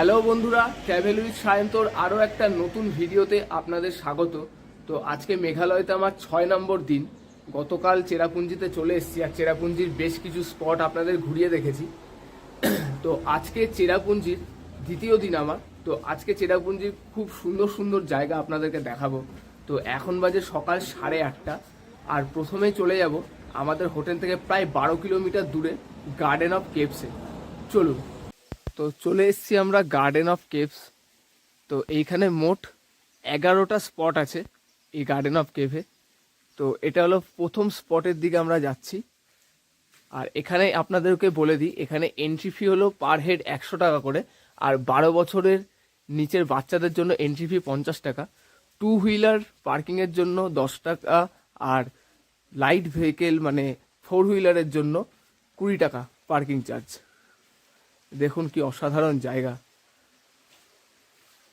Hello বন্ধুরা, travel with সায়ন্তর আরও একটা নতুন ভিডিওতে আপনাদের স্বাগত। তো আজকে মেঘালয়তে আমার 6 নম্বর দিন। গতকাল চেরাপুঞ্জিতে চলে এসেছি আর চেরাপুঞ্জির বেশ কিছু স্পট আপনাদের ঘুরিয়ে দেখেছি। তো আজকে চেরাপুঞ্জির দ্বিতীয় দিন আমার। তো আজকে চেরাপুঞ্জির খুব সুন্দর সুন্দর জায়গা আপনাদেরকে দেখাবো। তো এখন বাজে সকাল 8:30 আর প্রথমেই চলে যাব আমাদের হোটেল থেকে প্রায় 12 কিলোমিটার দূরে গার্ডেন অফ কেভসে। চলুন। তো চলে এসেছি আমরা গার্ডেন অফ কেভস। তো এইখানে মোট 11টা স্পট আছে এই গার্ডেন অফ কেভে। তো এটা হলো প্রথম স্পটের দিকে আমরা যাচ্ছি। আর এখানে আপনাদেরকে বলে দিই, এখানে এন্ট্রি ফি হলো পার হেড 100 টাকা করে। আর 12 বছরের নিচের বাচ্চাদের জন্য এন্ট্রি ফি 50 টাকা। 2 হুইলার পার্কিংয়ের জন্য 10 টাকা। আর লাইট ভেহিকেল মানে 4 হুইলারের জন্য 20 টাকা পার্কিং চার্জ। দেখুন কি অসাধারণ জায়গা।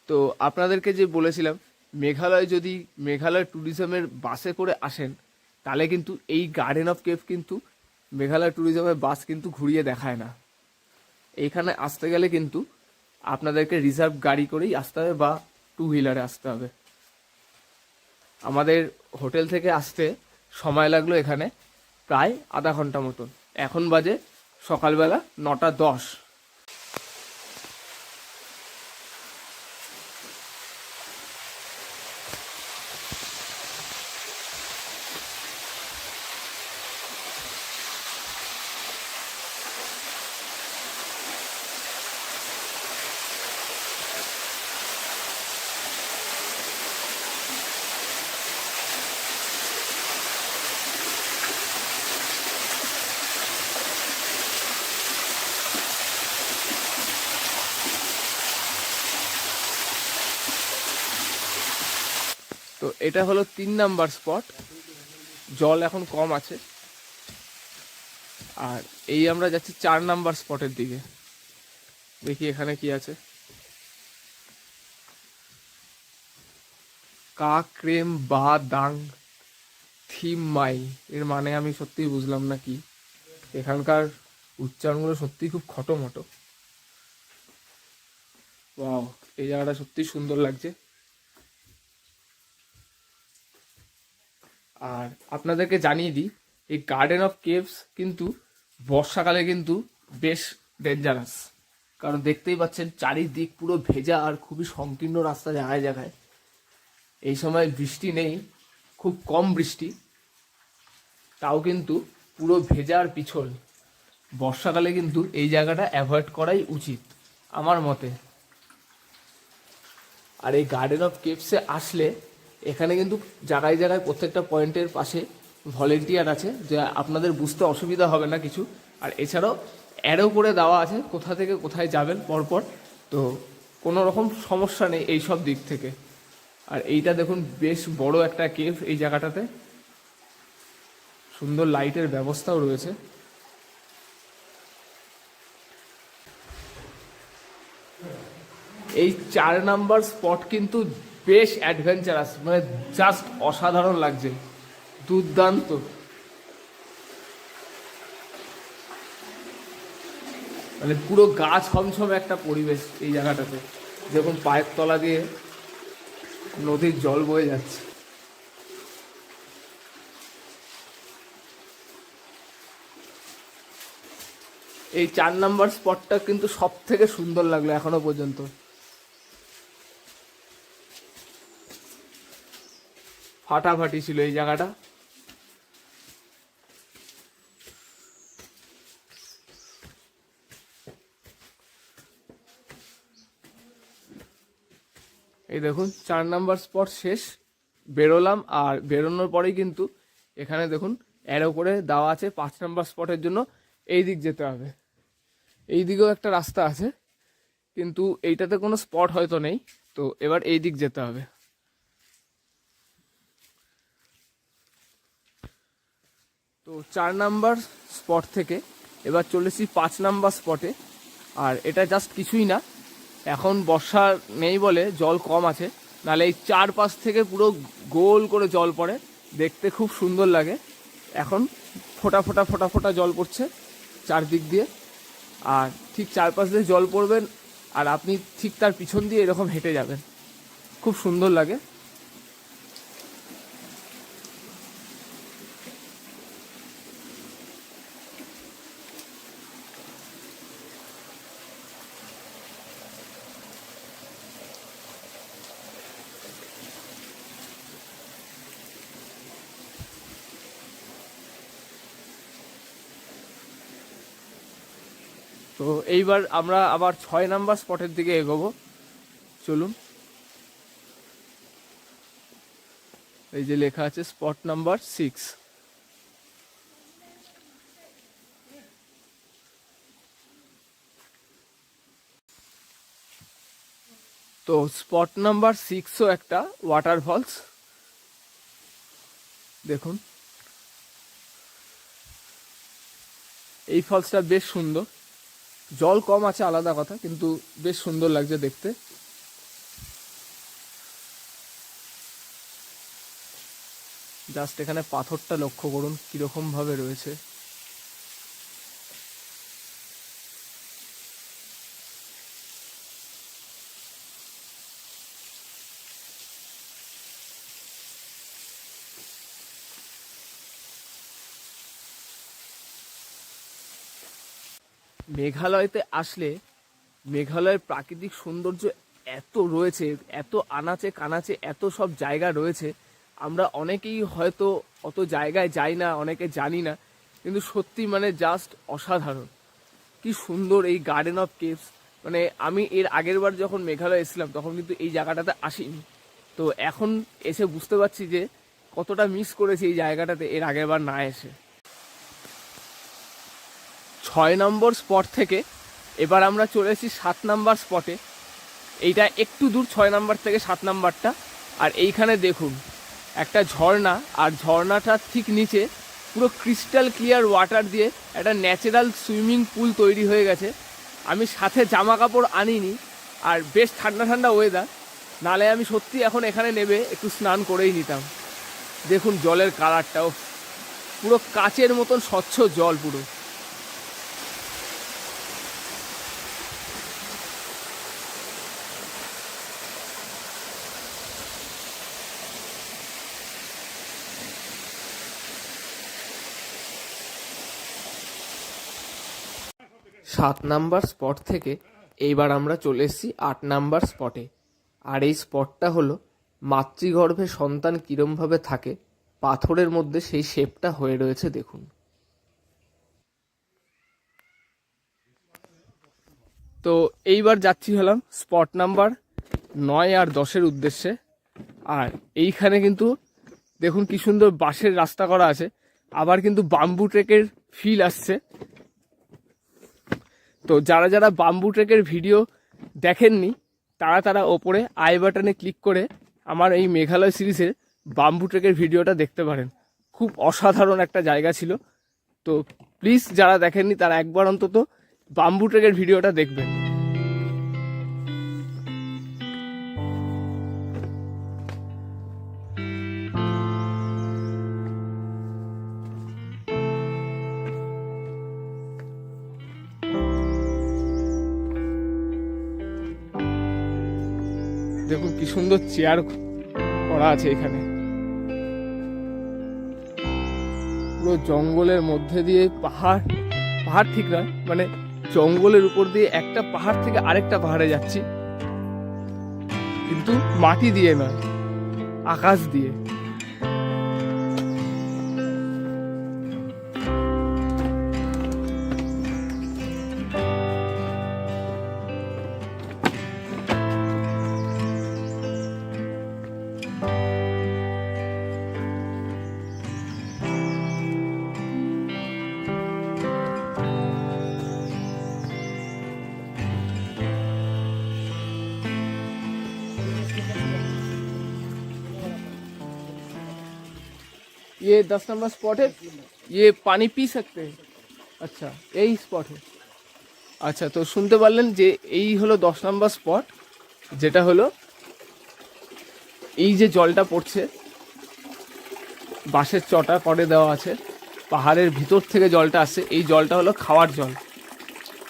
তো আপনাদেরকে যে বলেছিলাম, মেঘালয় ট্যুরিজমের বাসে করে আসেন তাহলে কিন্তু এই গার্ডেন অফ কেভ কিন্তু মেঘালয় ট্যুরিজমের বাস কিন্তু ঘুরিয়ে দেখায় না। এইখানে আসতে গেলে কিন্তু আপনাদেরকে রিজার্ভ গাড়ি করেই আসতে হবে বা 2 হুইলারে আসতে হবে। আমাদের হোটেল থেকে আসতে সময় লাগলো এখানে প্রায় আধা ঘন্টা মতন। এখন বাজে সকালবেলা 9:10। তো এটা হলো 3 নাম্বার স্পট। জল এখন কম আছে। আর এই আমরা যাচ্ছি 4 নাম্বার স্পটের দিকে। দেখি এখানে কি আছে। কাক্রেম বা দাং থিম মাই এর মানে আমি সত্যিই বুঝলাম না কি। এখানকার উচ্চারণগুলো সত্যিই খুব খটোমটো। ওয়াও, এই জায়গাটা সত্যিই সুন্দর লাগছে। আর আপনাদেরকে জানিয়ে দিই, এই গার্ডেন অফ কেভস কিন্তু বর্ষাকালে কিন্তু বেশ ডেঞ্জারাস। কারণ দেখতেই পাচ্ছেন চারিদিক পুরো ভেজা আর খুবই সংকীর্ণ রাস্তা জায়গায় জায়গায়। এই সময় বৃষ্টি নেই, খুব কম বৃষ্টি, তাও কিন্তু পুরো ভেজা আর পিছল। বর্ষাকালে কিন্তু এই জায়গাটা অ্যাভয়েড করাই উচিত আমার মতে। আর এই গার্ডেন অফ কেভসে আসলে এখানে কিন্তু জায়গায় জায়গায় প্রত্যেকটা পয়েন্টের পাশে ভলেন্টিয়ার আছে, যা আপনাদের বুঝতে অসুবিধা হবে না কিছু। আর এছাড়াও অ্যারো করে দেওয়া আছে কোথা থেকে কোথায় যাবেন পরপর। তো কোনো রকম সমস্যা নেই এই সব দিক থেকে। আর এইটা দেখুন বেশ বড় একটা কেভ। এই জায়গাটাতে সুন্দর লাইটের ব্যবস্থাও রয়েছে। এই 4 নাম্বার স্পট কিন্তু বেশ অ্যাডভেঞ্চারাস, মানে জাস্ট অসাধারণ লাগছে, দুর্দান্ত। মানে পুরো গা ছমছম একটা পরিবেশ এই জায়গাটাতে। দেখুন পায়ের তলা দিয়ে নদীর জল বয়ে যাচ্ছে। এই 4 নাম্বার স্পটটা কিন্তু সব থেকে সুন্দর লাগলো এখনো পর্যন্ত। ফাটাফাটি ছিল এই জায়গাটা। এই দেখুন 4 নাম্বার স্পট শেষ, বেরোলাম। আর বেরোনোর পরেই কিন্তু এখানে দেখুন অ্যারো করে দেওয়া আছে 5 নাম্বার স্পটের জন্য এই দিক যেতে হবে। এই দিকেও একটা রাস্তা আছে, কিন্তু এইটাতে কোনো স্পট হয়তো নেই। তো এবার এই দিক যেতে হবে। তো 4 নাম্বার স্পট থেকে এবার চলেছি 5 নাম্বার স্পটে। আর এটা জাস্ট কিছুই না, এখন বর্ষা নেই বলে জল কম আছে, নাহলে এই চারপাশ থেকে পুরো গোল করে জল পড়ে, দেখতে খুব সুন্দর লাগে। এখন ফোঁটা ফোঁটা ফোঁটা ফোঁটা জল পড়ছে চারদিক দিয়ে। আর ঠিক চারপাশ দিয়ে জল পড়বেন আর আপনি ঠিক তার পিছন দিয়ে এরকম হেঁটে যাবেন, খুব সুন্দর লাগে। তো এইবার আমরা আবার 6 নাম্বার স্পটের দিকে এগোবো, চলুন। এই যে লেখা আছে স্পট নাম্বার 6। তো স্পট নাম্বার 6ও একটা ওয়াটার ফলস, দেখুন এই ফলসটা বেশ সুন্দর, জল কম আছে আলাদা কথা, কিন্তু বেশ সুন্দর লাগছে দেখতে। জাস্ট এখানে পাথরটা লক্ষ্য করুন কিরকম ভাবে রয়েছে। মেঘালয়তে আসলে মেঘালয়ের প্রাকৃতিক সৌন্দর্য এত রয়েছে, এত আনাচে কানাচে এত সব জায়গা রয়েছে, আমরা অনেকেই হয়তো অত জায়গায় যাই না, অনেকে জানি না, কিন্তু সত্যি মানে জাস্ট অসাধারণ। কি সুন্দর এই গার্ডেন অফ কেভস, মানে আমি এর আগের বার যখন মেঘালয় এসেছিলাম তখন কিন্তু এই জায়গাটাতে আসিনি, তো এখন এসে বুঝতে পারছি যে কতটা মিস করেছি এই জায়গাটাতে এর আগের বার না এসে। 6 নম্বর স্পট থেকে এবার আমরা চলে এসেছি 7 নাম্বার স্পটে। এইটা একটু দূর 6 নাম্বার থেকে 7 নাম্বারটা। আর এইখানে দেখুন একটা ঝর্ণা, আর ঝর্ণাটার ঠিক নিচে পুরো ক্রিস্টাল ক্লিয়ার ওয়াটার দিয়ে একটা ন্যাচারাল সুইমিং পুল তৈরি হয়ে গেছে। আমি সাথে জামা কাপড় আনিনি, আর বেশ ঠান্ডা ঠান্ডা ওয়েদার, নালে আমি সত্যি এখন এখানে নেবে একটু স্নান করেই নিতাম। দেখুন জলের কালারটাও পুরো কাচের মতন স্বচ্ছ জল পুরো। সাত নাম্বার স্পট থেকে এইবার আমরা চলে এসেছি 8 নাম্বার স্পটে। আর এই স্পটটা হলো মাতৃগর্ভে সন্তান কিরমভাবে থাকে, পাথরের মধ্যে সেই শেপটা হয়ে রয়েছে দেখুন। তো এইবার যাচ্ছি হলাম স্পট নাম্বার 9 আর 10-এর উদ্দেশ্যে। আর এইখানে কিন্তু দেখুন কি সুন্দর বাঁশের রাস্তা করা আছে, আবার কিন্তু বাম্বু ট্রেকের ফিল আসছে। তো যারা যারা বাম্বু ট্রেকের ভিডিও দেখেননি তারা তারা ওপরে আই বাটনে ক্লিক করে আমার এই মেঘালয় সিরিজের বাম্বু ট্রেকের ভিডিওটা দেখতে পারেন। খুব অসাধারণ একটা জায়গা ছিল। তো প্লিজ যারা দেখেননি তারা একবার অন্তত বাম্বু ট্রেকের ভিডিওটা দেখবেন। দেখুন কি সুন্দর চেয়ার করা আছে এখানে, পুরো জঙ্গলের মধ্যে দিয়ে পাহাড় ঠিক নয়, মানে জঙ্গলের উপর দিয়ে একটা পাহাড় থেকে আরেকটা পাহাড়ে যাচ্ছি, কিন্তু মাটি দিয়ে নয়, আকাশ দিয়ে। ये 10 नंबर स्पॉट है, ये पानी पी सकते हैं। আচ্ছা এই স্পটে, আচ্ছা তো শুনতে পারলেন যে এই হলো 10 নম্বর স্পট, যেটা হলো এই যে জলটা পড়ছে, বাঁশের চটা করে দেওয়া আছে, পাহাড়ের ভিতর থেকে জলটা আসছে, এই জলটা হলো খাওয়ার জল।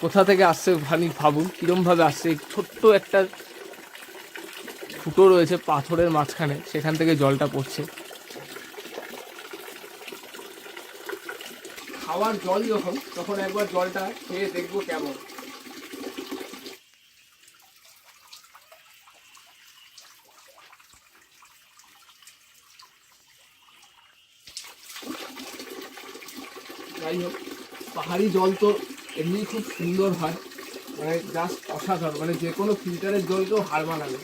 কোথা থেকে আসছে খানিক ভাবুন, কিরমভাবে আসছে। ছোট্ট একটা ফুটো রয়েছে পাথরের মাঝখানে, সেখান থেকে জলটা পড়ছে। খাওয়ার জল যখন, তখন একবার জলটা খেয়ে দেখবো কেমন। যাই হোক, পাহাড়ি জল তো এমনি খুব সুন্দর হয়, মানে জাস্ট অসাধারণ, মানে যে কোনো ফিল্টারের জলকেও হার মানাবে।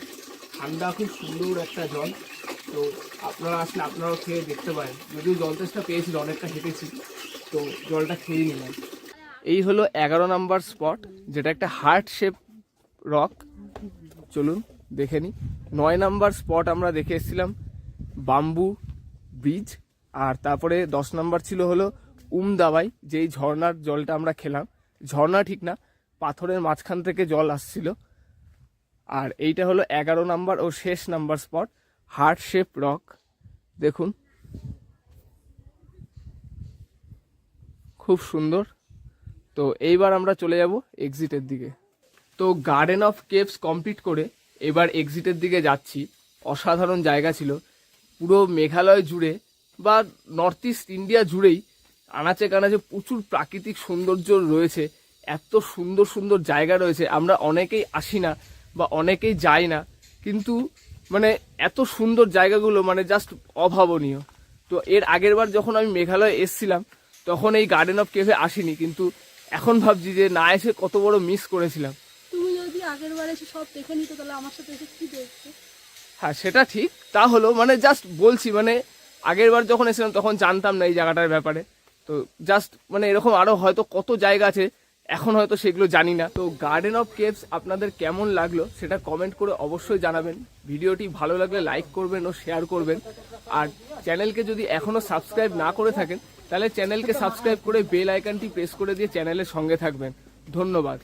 ঠান্ডা, খুব সুন্দর একটা জল। তো আপনারা আসলে আপনারাও খেয়ে দেখতে পারেন। যদিও জল তেষ্টা পেয়েছিল, অনেকটা হেঁটেছি, তো জলটা খেয়ে নিলাম। এই হলো 11 নম্বর স্পট, যেটা একটা হার্ট শেপ রক। চলুন দেখে নিই। 9 নম্বর স্পট আমরা দেখে এসেছিলাম বাম্বু ব্রিজ, আর তারপরে 10 নম্বর ছিল হলো দাবাই, যেই ঝর্ণার জলটা আমরা খেলাম। ঝর্ণা ঠিক না, পাথরের মাঝখান থেকে জল আসছিল। আর এইটা হলো 11 নম্বর ও শেষ number spot, heart shape rock. দেখুন খুব সুন্দর। তো এইবার আমরা চলে যাব এক্সিটের দিকে। তো গার্ডেন অফ কেভস কমপ্লিট করে এবার এক্সিটের দিকে যাচ্ছি। অসাধারণ জায়গা ছিল। পুরো মেঘালয় জুড়ে বা নর্থ ইস্ট ইন্ডিয়া জুড়েই আনাচে কানাচে প্রচুর প্রাকৃতিক সৌন্দর্য রয়েছে। এত সুন্দর সুন্দর জায়গা রয়েছে, আমরা অনেকেই আসি না বা অনেকেই যাই না, কিন্তু মানে এত সুন্দর জায়গাগুলো মানে জাস্ট অভাবনীয়। তো এর আগের বার যখন আমি মেঘালয়ে এসছিলাম, তখন এই গার্ডেন অফ কেভে আসিনি, কিন্তু এখন ভাবছি যে না এসে কত বড় মিস করেছিলাম। তুমি যদি আগের বার এসে সব দেখে নিতে, তাহলে আমার সাথে এসে কি দেখতে? হ্যাঁ সেটা ঠিক, তা হলো মানে জাস্ট বলছি, মানে আগের বার যখন এসেছিলাম তখন জানতাম না এই জায়গাটার ব্যাপারে। তো জাস্ট মানে এরকম আরো হয়তো কত জায়গা আছে, এখন হয়তো সেগুলো জানি না। তো গার্ডেন অফ কেভস আপনাদের কেমন লাগলো সেটা কমেন্ট করে অবশ্যই জানাবেন। ভিডিওটি ভালো লাগলে লাইক করবেন ও শেয়ার করবেন। আর চ্যানেলকে যদি এখনো সাবস্ক্রাইব না করে থাকেন, তাহলে চ্যানেলকে সাবস্ক্রাইব করে বেল আইকনটি প্রেস করে দিয়ে চ্যানেলের সঙ্গে থাকবেন। ধন্যবাদ।